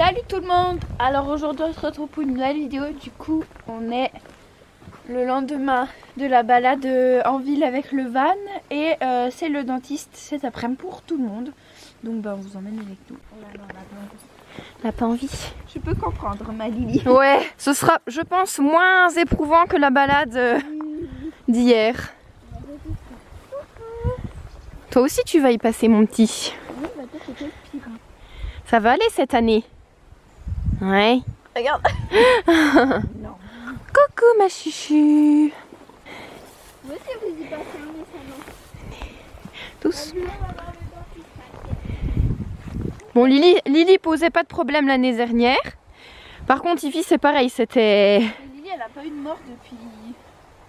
Salut tout le monde. Alors aujourd'hui on se retrouve pour une nouvelle vidéo. Du coup on est le lendemain de la balade en ville avec le van. Et c'est le dentiste cet après-midi pour tout le monde. Donc on vous emmène avec nous. Oh là là, on n'a pas envie. Je peux comprendre ma Lily. Ouais, ce sera je pense moins éprouvant que la balade d'hier. Toi aussi tu vas y passer mon petit. Oui, bah toi c'était le pire. Ça va aller cette année? Ouais. Regarde. Non. Coucou ma chuchu. Vous aussi vous y passez un récemment. Tous. Bon, Lily posait pas de problème l'année dernière. Par contre, Ivy c'est pareil, c'était... Lily elle a pas eu de mort depuis...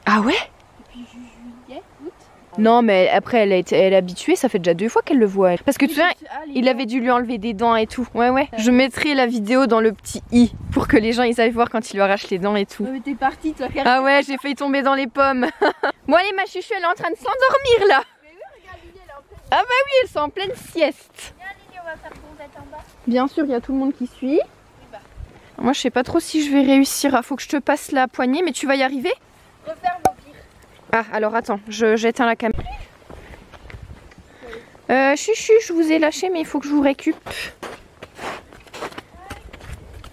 Ah ouais? Depuis juillet, août. Non mais après elle est habituée, ça fait déjà 2 fois qu'elle le voit. Parce que tu sais, il avait dû lui enlever des dents et tout. Ouais. Je mettrai la vidéo dans le petit i pour que les gens ils aillent voir quand il lui arrache les dents et tout. Mais t'es partie toi. Ah ouais, j'ai failli tomber dans les pommes. Bon allez ma chuchu, elle est en train de s'endormir là. Mais oui, regarde Lily, elle est en pleine... Ah bah oui, elle est en pleine sieste. Viens Lily, on va faire bronzette en bas. Bien sûr, il y a tout le monde qui suit. bah. Moi je sais pas trop si je vais réussir. Faut que je te passe la poignée, mais tu vas y arriver? Referme au pire. Ah alors attends, j'éteins la caméra. Chuchu, je vous ai lâché mais il faut que je vous récup.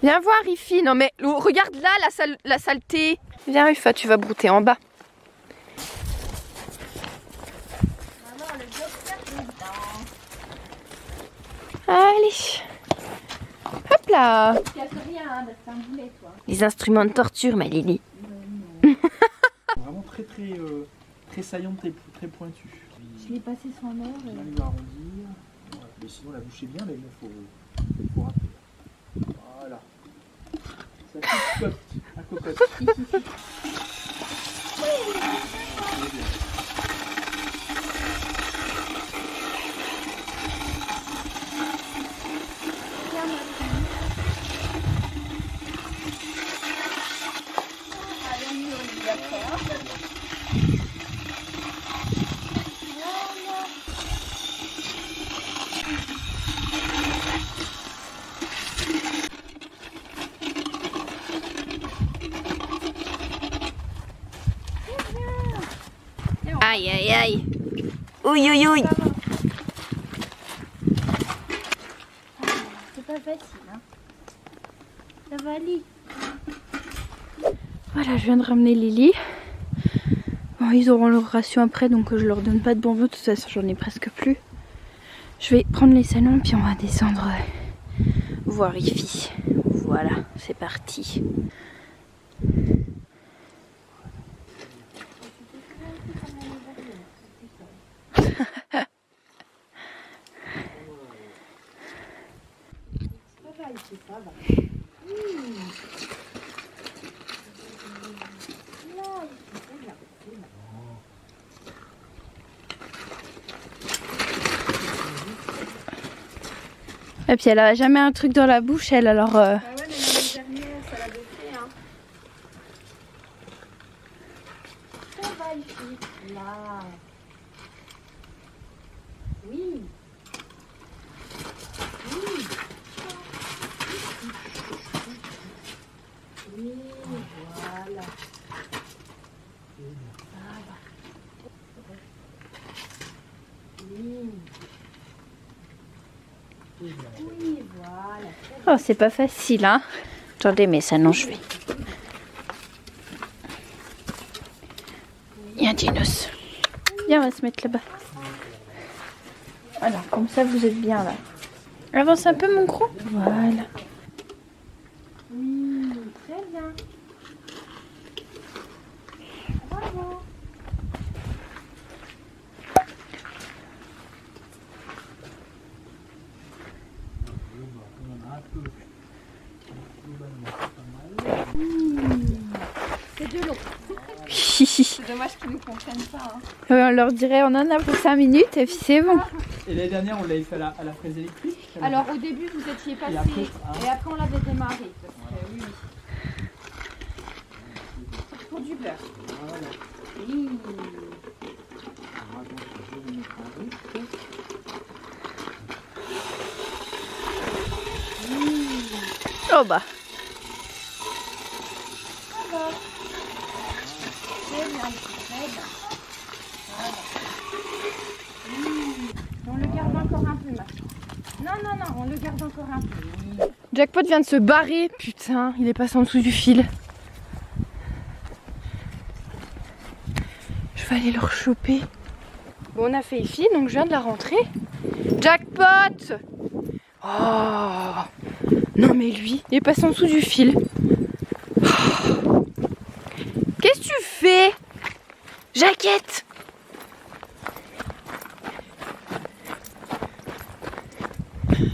Viens voir Ifi, non mais regarde là la saleté. Viens Ufa, tu vas brouter en bas. Maman, le docteur est dedans. Allez. Hop là. Tu casses rien, hein, c'est un boulet toi. Les instruments de torture ma Lily. Vraiment très saillante, très pointue. Je l'ai passé sans heure. Il arrive à arrondir. Voilà. Mais sinon la bouche est bien, mais il faut râper. Voilà. Ça cocotte. Un cocotte. Aïe aïe aïe. Ouïe ouïe ouïe. C'est pas facile, hein. Ça va aller. Voilà, je viens de ramener Lily. Bon, ils auront leur ration après, donc je leur donne pas de bonbons. De toute façon, j'en ai presque plus. Je vais prendre les salons, puis on va descendre voir Ifi. Voilà, c'est parti. Et puis elle a jamais un truc dans la bouche, elle, alors... Ah ouais, mais l'année dernière, ça l'avait fait, hein. Ça va ici. Là. Oui. Oui. Oui, voilà. Oui, voilà. Oh, c'est pas facile, hein. Attendez, mais ça, non, je vais... Il y a un dinos. Viens, on va se mettre là-bas. Voilà, comme ça, vous êtes bien, là. Avance un peu, mon gros. Voilà. Oui, très bien. Bravo. C'est de l'eau. C'est dommage qu'ils ne comprennent pas. Hein. On leur dirait, on en a pour 5 minutes et puis c'est bon. Et l'année dernière, on l'avait fait à la fraise électrique. Alors au début vous étiez passé et après on l'avait démarré. Parce que, oui. C'est pour du beurre. Voilà. Oui. Oh bah. On le garde encore un peu là. Non, on le garde encore un peu. Jackpot vient de se barrer, putain, il est passé en dessous du fil. Je vais aller le rechoper. Bon, on a fait fi, donc je viens de la rentrer. Jackpot! Oh! Non mais lui, il est passé en dessous du fil. Oh. Qu'est-ce que tu fais? Jaquette!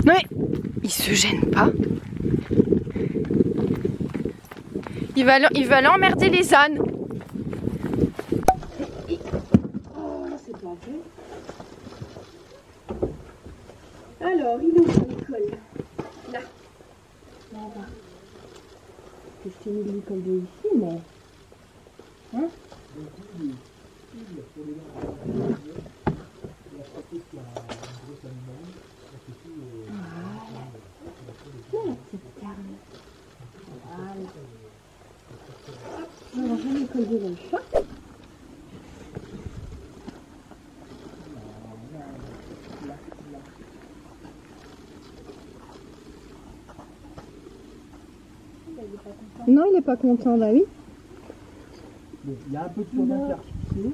Non mais, il se gêne pas. Il va aller emmerder les ânes. Oh, c'est pas vrai. Alors, il est où l'école? Là. Là-bas. Je t'ai mis l'école de ici, mais... Hein? Non, il est pas content, bah oui. Il y a un peu de surnom qui a repoussé.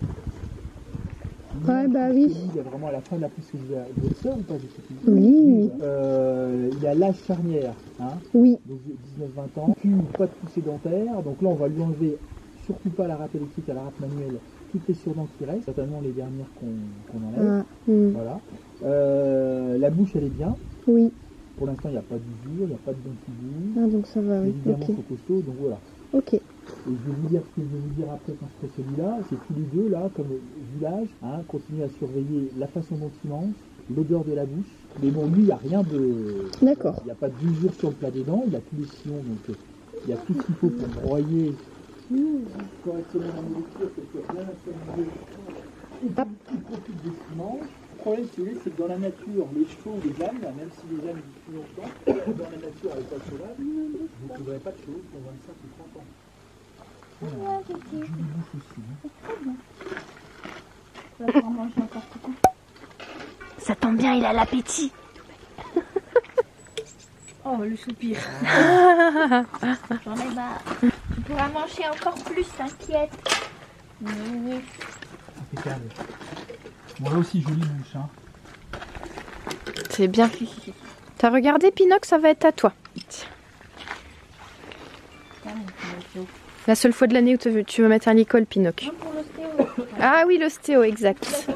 Ouais, bah oui. Il y a vraiment à la fin de la pousse que vous avez votre soeur ou pas, je sais plus. Oui. Il y a l'âge charnière, hein. Oui. Donc 19-20 ans, pas de poussée dentaire, donc là on va lui enlever surtout pas la râpe électrique à la râpe manuelle, toutes les surdents qui restent, certainement les dernières qu'on enlève. Voilà. La bouche elle est bien. Oui. Pour l'instant il n'y a pas d'usure, il n'y a pas de dents qui bougent. Ah, donc ça va, oui. Les ligaments sont costauds, donc voilà. Ok. Et je vais vous dire ce que je vais vous dire après quand je ferai celui-là, c'est tous les deux là, comme village, hein, continuez à surveiller la façon dont il mange, l'odeur de la bouche. Mais bon, lui, il n'y a rien de... D'accord. Il n'y a pas d'usure sur le plat des dents, il a tous les sillons, donc il y a tout ce qu'il faut pour broyer correctement la nourriture, c'est que bien assaisonner. Et puis, il profite de ce qu'il mange. Le problème, si vous voulez, c'est que dans la nature, les chevaux, les ânes, même si les ânes vivent plus longtemps, dans la nature, avec pas de sauvage, vous ne trouverez pas de chevaux qui ont 25 ou 30 ans. Voilà. Je lui bouffe aussi. Hein. Ça tombe bien, il a l'appétit. Oh, le soupir. J'en ai marre. Tu pourras manger encore plus, t'inquiète. Impeccable. Bon, là aussi, jolie bouche. Hein. C'est bien. T'as regardé, Pinoc, ça va être à toi. La seule fois de l'année où tu veux mettre à l'école, Pinoc. Non, pour l'ostéo. Ah oui, l'ostéo, exact.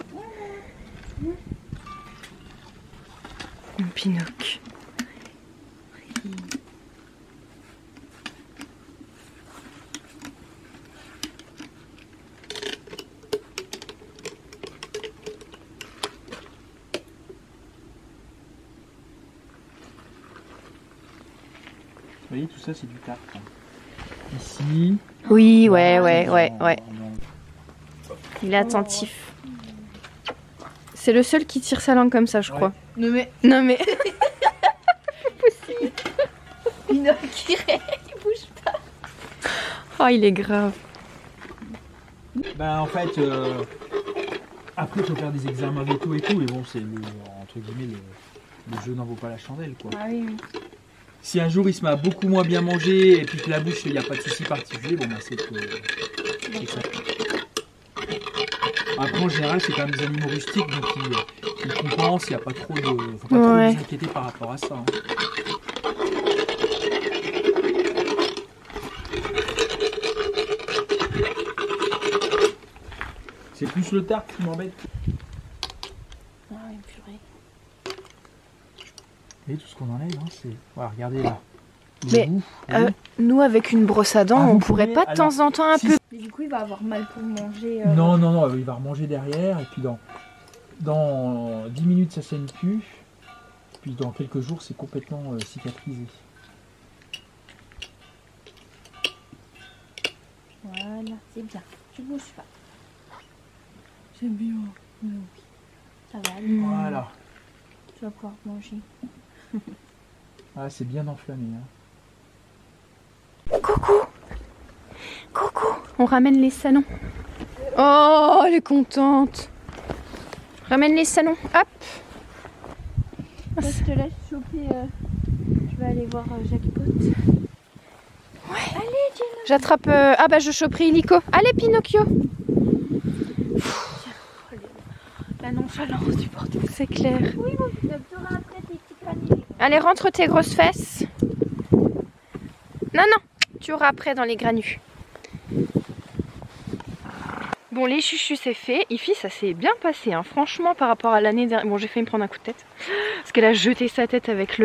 Mon Pinoc. Vous voyez, tout ça, c'est du tartre. Hein. Ici. Oui, ouais. Il est attentif. C'est le seul qui tire sa langue comme ça, je crois. Non mais... Possible. Pinoc, il bouge pas. Oh, il est grave. Ben, en fait, après, il faut faire des examens véto et tout, mais bon, c'est entre guillemets, le jeu n'en vaut pas la chandelle, quoi. Ah oui. Si un jour il se met à beaucoup moins bien manger et puis que la bouche, il n'y a pas de souci particulier, bon, ben, c'est que ça. Après, en général, c'est quand même des animaux rustiques, donc ils compensent, il n'y a pas trop de. Faut pas trop vous inquiéter par rapport à ça. Hein. C'est plus le tartre qui m'embête. Ah oui, purée. Et tout ce qu'on enlève, hein, c'est. Voilà, regardez là. Mais nous, avec une brosse à dents, on pourrait pas de temps en temps un peu. Mais du coup, il va avoir mal pour manger. Non, il va remanger derrière et puis dans 10 minutes ça saigne plus. Puis dans quelques jours c'est complètement cicatrisé. Voilà, c'est bien. Tu bouges pas. C'est bien. Oui. Ça va aller. Voilà. Tu vas pouvoir manger. Ah, c'est bien enflammé. Hein. Coucou. On ramène les salons. Oh, elle est contente. Ramène les salons. Hop. Je te laisse choper. Je vais aller voir Jackpot. Ouais. Allez, Gino. J'attrape. Ah bah je choperai Illico. Allez, Pinocchio. La nonchalance du porte, c'est clair. Oui, bon, tu auras après tes petits granulés. Allez, rentre tes grosses fesses. Non, non, tu auras après dans les granus. Bon, les chuchus, c'est fait. Ifi, ça s'est bien passé, hein. Franchement, par rapport à l'année dernière. Bon, j'ai failli me prendre un coup de tête. Parce qu'elle a jeté sa tête avec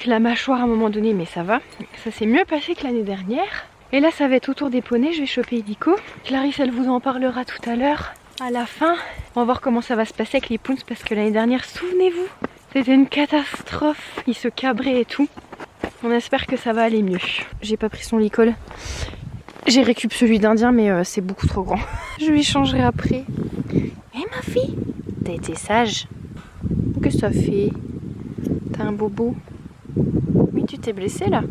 la mâchoire à un moment donné, mais ça va. Ça s'est mieux passé que l'année dernière. Et là, ça va être autour des poneys. Je vais choper Illico. Clarisse, elle vous en parlera tout à l'heure. À la fin, on va voir comment ça va se passer avec les pounces. Parce que l'année dernière, souvenez-vous, c'était une catastrophe. Ils se cabraient et tout. On espère que ça va aller mieux. J'ai pas pris son licol. J'ai récup celui d'Indien, mais c'est beaucoup trop grand. Je lui changerai après. Eh ma fille, t'as été sage. Qu'est-ce que ça fait? T'as un bobo? Oui, tu t'es blessé là.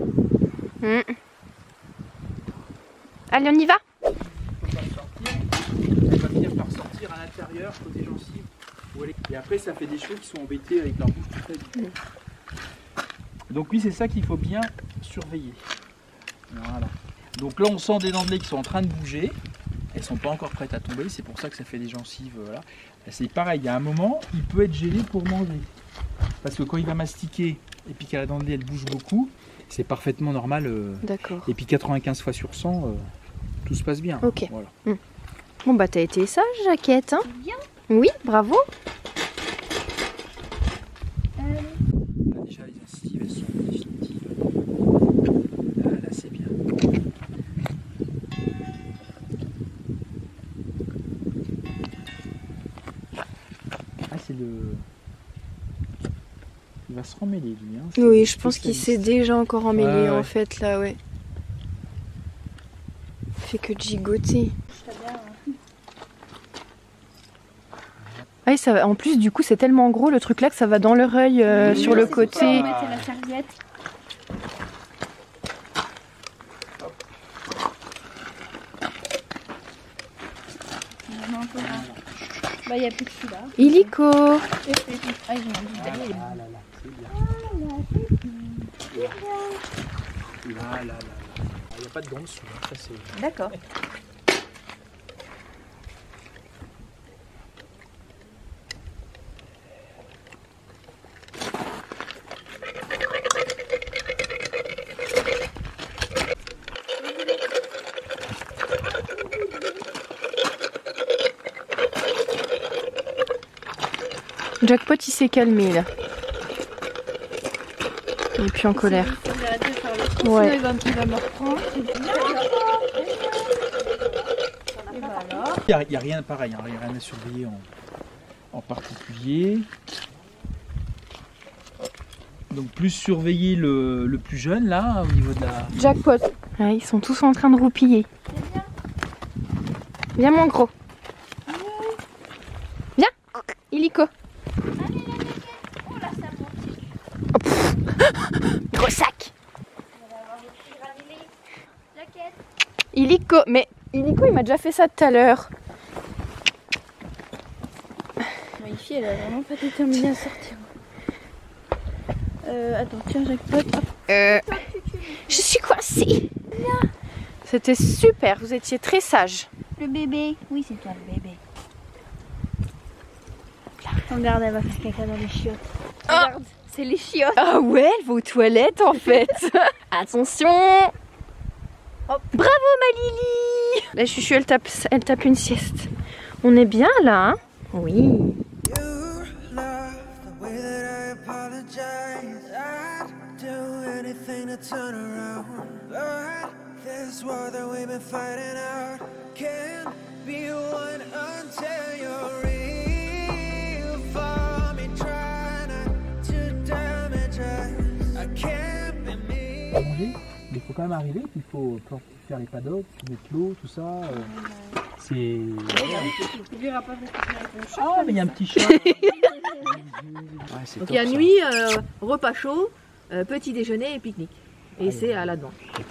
Allez, on y va? Elle va finir par sortir à l'intérieur, côté gencive. Et après, ça fait des chevaux qui sont embêtés avec leur bouche toute la vie. Donc oui, c'est ça qu'il faut bien surveiller. Voilà. Donc là, on sent des dents de lait qui sont en train de bouger. Elles sont pas encore prêtes à tomber. C'est pour ça que ça fait des gencives. Voilà. C'est pareil. Il y a un moment, il peut être gêné pour manger. Parce que quand il va mastiquer et puis qu'à la dent de lait, elle bouge beaucoup, c'est parfaitement normal. D'accord. Et puis 95 fois sur 100, tout se passe bien. Ok. Voilà. Bon bah t'as été sage, Jaquette. Hein? Bien. Oui, bravo. Là, déjà, les incisives, elles sont définitives. Là, c'est bien. Ah, c'est le... Il va se remêler, lui. Hein. Oui, je pense qu'il s'est déjà encore emmêlé Ouais. en fait là, ouais. Il fait que de gigoter. Ah, et ça, en plus, du coup, c'est tellement gros le truc là que ça va dans l'oreille sur le côté. On mettait la serviette. Bah, il n'y a plus que celui-là. Illico. Ah, ils ont envie d'aller. Ah là là, c'est bien. Là, là, là. Il n'y a pas de gants dessus. Hein. Ça, c'est... D'accord. Jackpot, il s'est calmé là. Il est plus en colère. Il faut arrêter de faire le trou, Ouais. sinon il va me reprendre. Et bah alors. Il n'y a rien de pareil, hein. Il n'y a rien à surveiller en particulier. Donc plus surveiller le plus jeune là, au niveau de la... Jackpot. Ouais, ils sont tous en train de roupiller. Viens mon gros. Viens, Illico. Oh là, ça monte. Gros sac. On va avoir des petits granulés. Jaquette. Illico, mais Illico il m'a déjà fait ça tout à l'heure. Ici, elle a vraiment pas déterminé à sortir. Attends, tiens, Jackpot. Je suis coincée. C'était super, vous étiez très sage. Le bébé. Oui, c'est toi le bébé. Regarde, elle va faire caca dans les chiottes. Regarde, c'est les chiottes. Ah ouais, elle va aux toilettes en fait. Attention. Hop. Bravo ma Lily. La chuchu, elle tape une sieste. On est bien là, hein? Oui. à manger, mais il faut quand même arriver, puis il faut faire les paddocks, mettre l'eau, tout ça. C'est... Il verra pas Ah, mais il y a un petit chat. Ouais, Donc il y a nuit, repas chaud, petit déjeuner et pique-nique. Et c'est à là-dedans.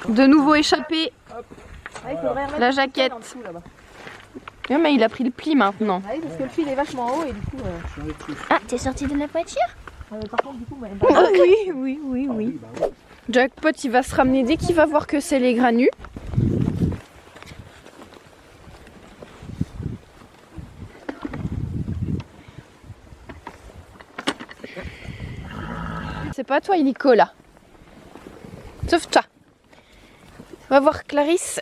De nouveau échappé. Ouais, il faudrait remettre La le fil jaquette. en dessous, là-bas. Non, mais il a pris le pli maintenant. Ah oui, parce que le fil est vachement haut et du coup. Ah, t'es sorti de la voiture? Par contre, du coup, moi, Oui. Jackpot, il va se ramener dès qu'il va voir que c'est les granus. C'est pas toi, illico, là. Sauf toi. On va voir Clarisse.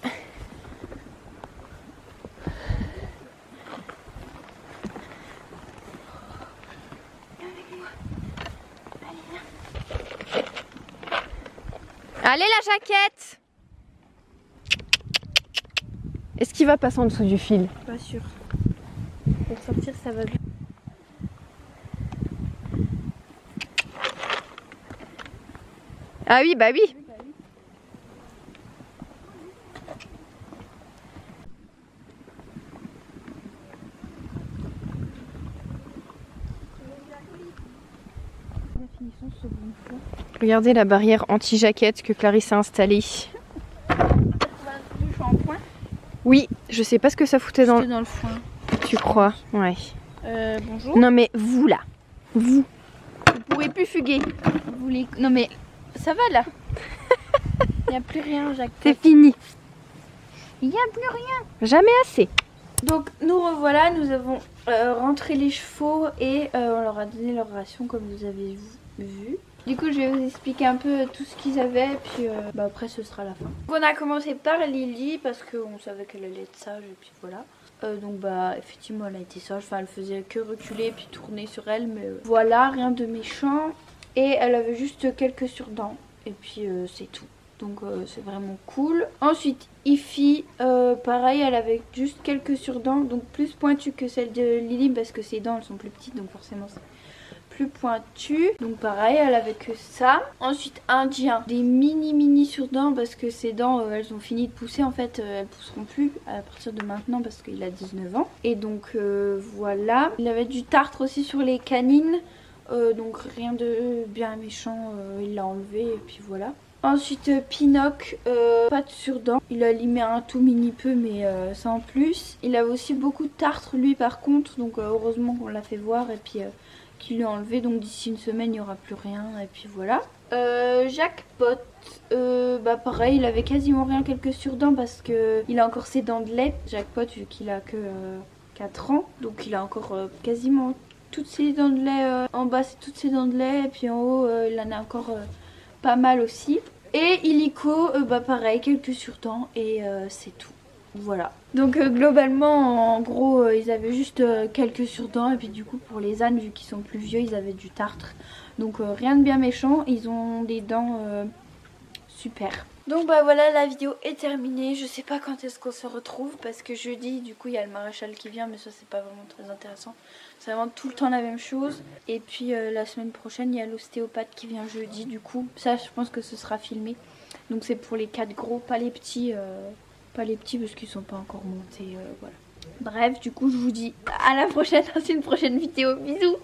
Allez, la jaquette! Est-ce qu'il va passer en dessous du fil? Pas sûr. Pour sortir, ça va bien. Ah oui, bah oui. Regardez la barrière anti-jaquette que Clarisse a installée. Oui, je sais pas ce que ça foutait dans le foin. Tu crois? Ouais. Bonjour. Non mais vous là, vous pourrez plus fuguer. Vous les... Non mais ça va là. Il n'y a plus rien, Jacques. c'est fini. Il n'y a plus rien. Jamais assez. Donc nous revoilà, nous avons rentré les chevaux et on leur a donné leur ration comme vous avez vu. Du coup je vais vous expliquer un peu tout ce qu'ils avaient et puis après ce sera la fin. Donc, on a commencé par Lily parce qu'on savait qu'elle allait être sage et puis voilà. Donc bah effectivement elle a été sage, enfin elle faisait que reculer puis tourner sur elle mais voilà, rien de méchant. Et elle avait juste quelques surdents et puis c'est tout. Donc c'est vraiment cool. Ensuite Ify, pareil, elle avait juste quelques surdents, donc plus pointues que celle de Lily parce que ses dents elles sont plus petites donc forcément c'est plus pointu. Donc pareil, elle avait que ça. Ensuite Indien, des mini surdents parce que ses dents elles ont fini de pousser en fait, elles pousseront plus à partir de maintenant parce qu'il a 19 ans. Et donc voilà. Il avait du tartre aussi sur les canines, donc rien de bien méchant, il l'a enlevé et puis voilà. Ensuite Pinoc, pas de surdents, il a limé un tout mini peu mais sans plus. Il avait aussi beaucoup de tartre lui par contre, donc heureusement qu'on l'a fait voir et puis qu'il lui a enlevé, donc d'ici une semaine il n'y aura plus rien et puis voilà. Jackpot, bah pareil, il avait quasiment rien, quelques surdents parce que il a encore ses dents de lait. Jackpot vu qu'il a que 4 ans, donc il a encore quasiment toutes ses dents de lait, en bas c'est toutes ses dents de lait et puis en haut il en a encore pas mal aussi. Et illico, bah pareil, quelques surdents et c'est tout. Voilà. Donc globalement, en gros, ils avaient juste quelques surdents et puis du coup pour les ânes, vu qu'ils sont plus vieux, ils avaient du tartre. Donc rien de bien méchant, ils ont des dents super. Donc bah voilà, la vidéo est terminée. Je sais pas quand est-ce qu'on se retrouve parce que jeudi, du coup, il y a le maréchal qui vient, mais ça c'est pas vraiment très intéressant. C'est vraiment tout le temps la même chose. Et puis la semaine prochaine, il y a l'ostéopathe qui vient jeudi, du coup. Ça, je pense que ce sera filmé. Donc c'est pour les 4 gros, pas les petits. Pas les petits parce qu'ils sont pas encore montés, voilà. Bref, du coup je vous dis à la prochaine dans une prochaine vidéo. Bisous.